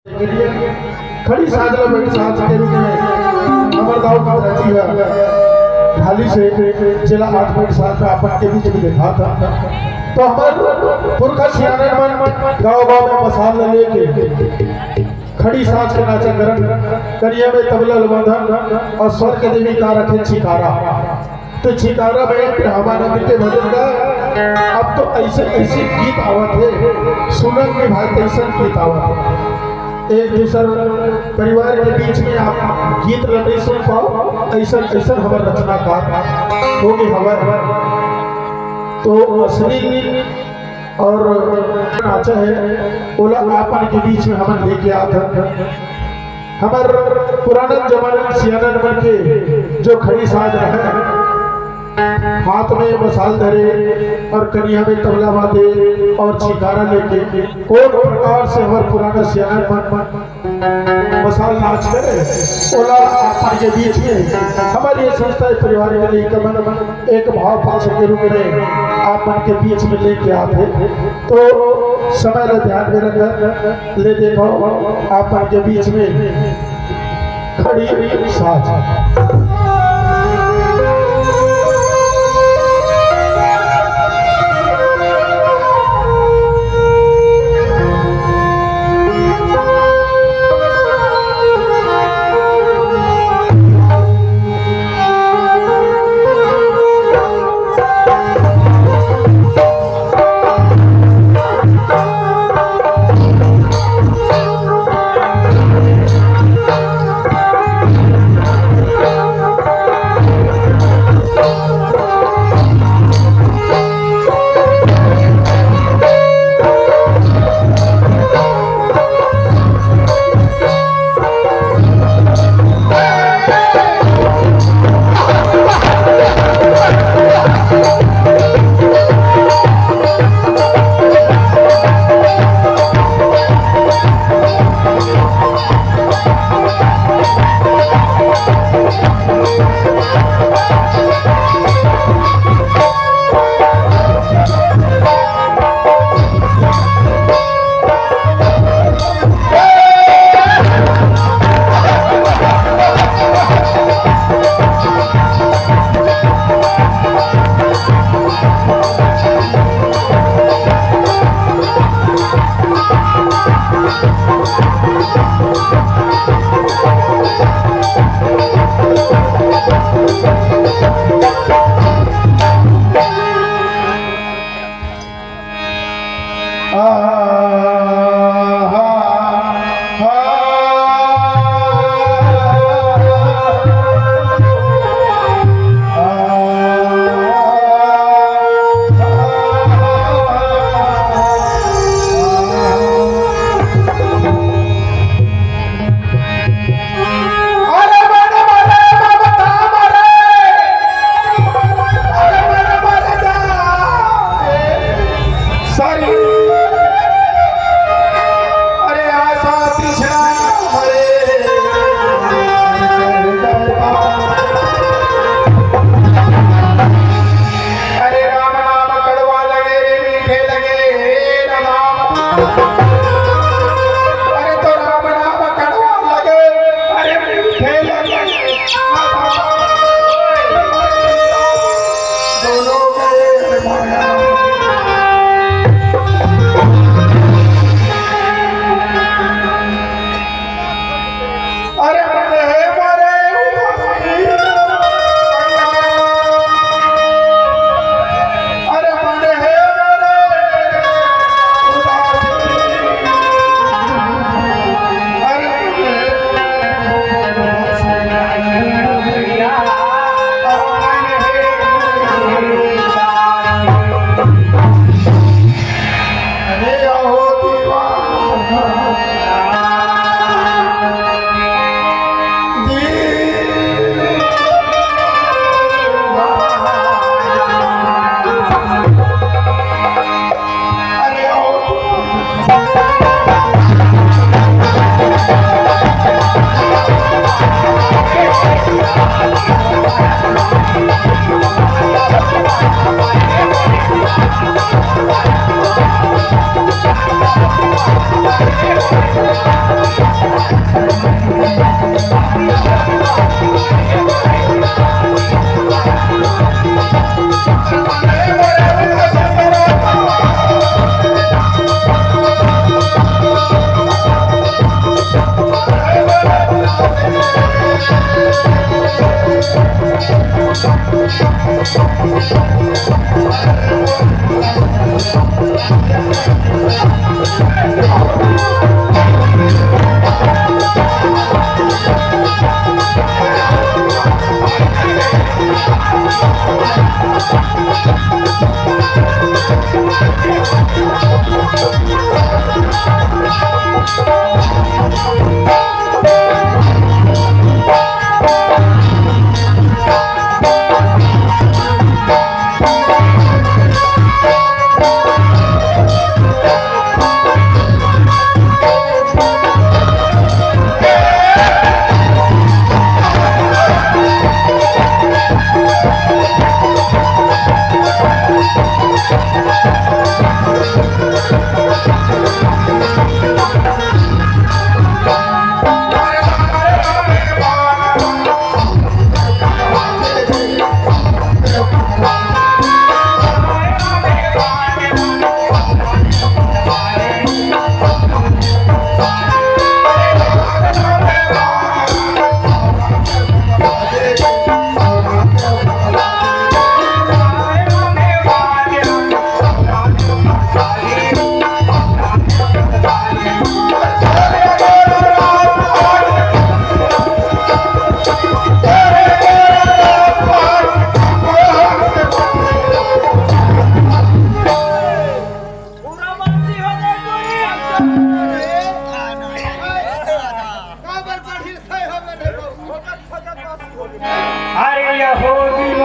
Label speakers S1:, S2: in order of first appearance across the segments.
S1: के लिए खड़ी साधना बड़ी साथ के रूप में हमारे गाँव का रची है ढाली से जिला 8.7 में अपन के बीच में देखा था। तो हमारे पुरखा सियाने मन गाँव में मसाला लेके खड़ी साँझ के नाचे गरम करिया में तबला लबाधन और स्वर के देवी का रखे छिकारा। तो छिकारा में हमारे के भजन का अब तो ऐसे ऐसे गीत आवत है सुनन में भाई ऐसा गीत आवत एक दूसरे परिवार के बीच में आप गीत नहीं सुन पाओ ऐसा ऐसा हमारा रचनाकार होगी हमारा तो असली और नाचा है ओला आपन के बीच में हम लेके आता हमार पुराना जमाने सियाना नंबर के जो खड़ी साज रहे हाथ में मसाल धरे और कनिया में तबला बांधे और छिकारा लेके कोई प्रकार से हमारे पुराना सियाना मसाल नाच करे ओला आपन के बीच में हमारी ये संस्था परिवार के लिए कमन एक भाव पाश के रूप में आपन के बीच में लेके आते तो समय ला ध्यान में रखकर ले देखो आपन के बीच में खड़ी साज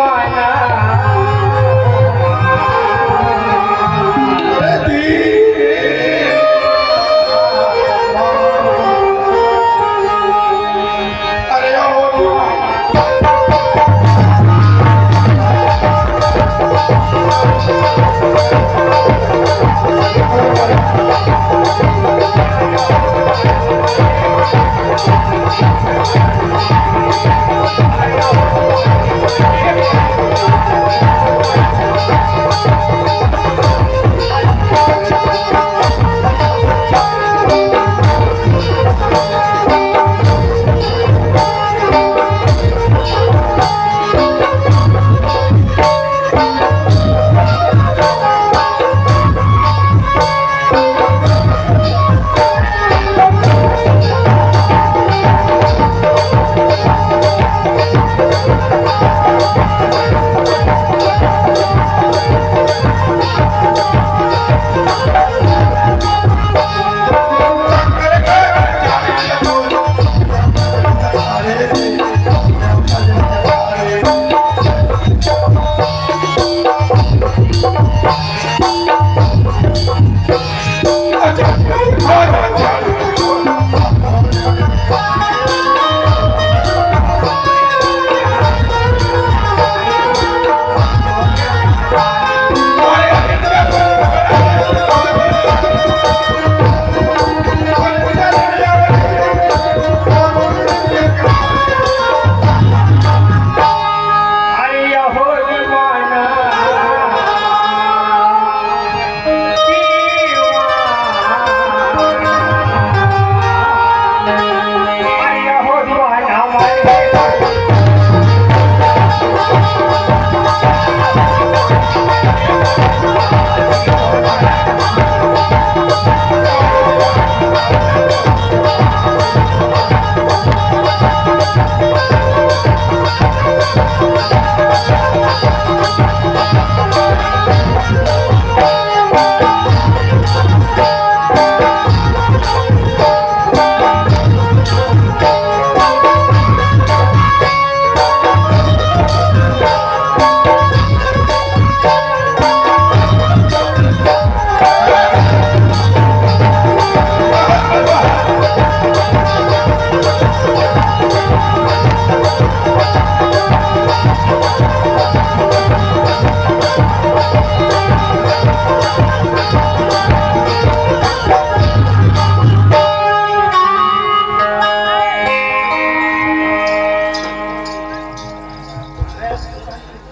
S2: माया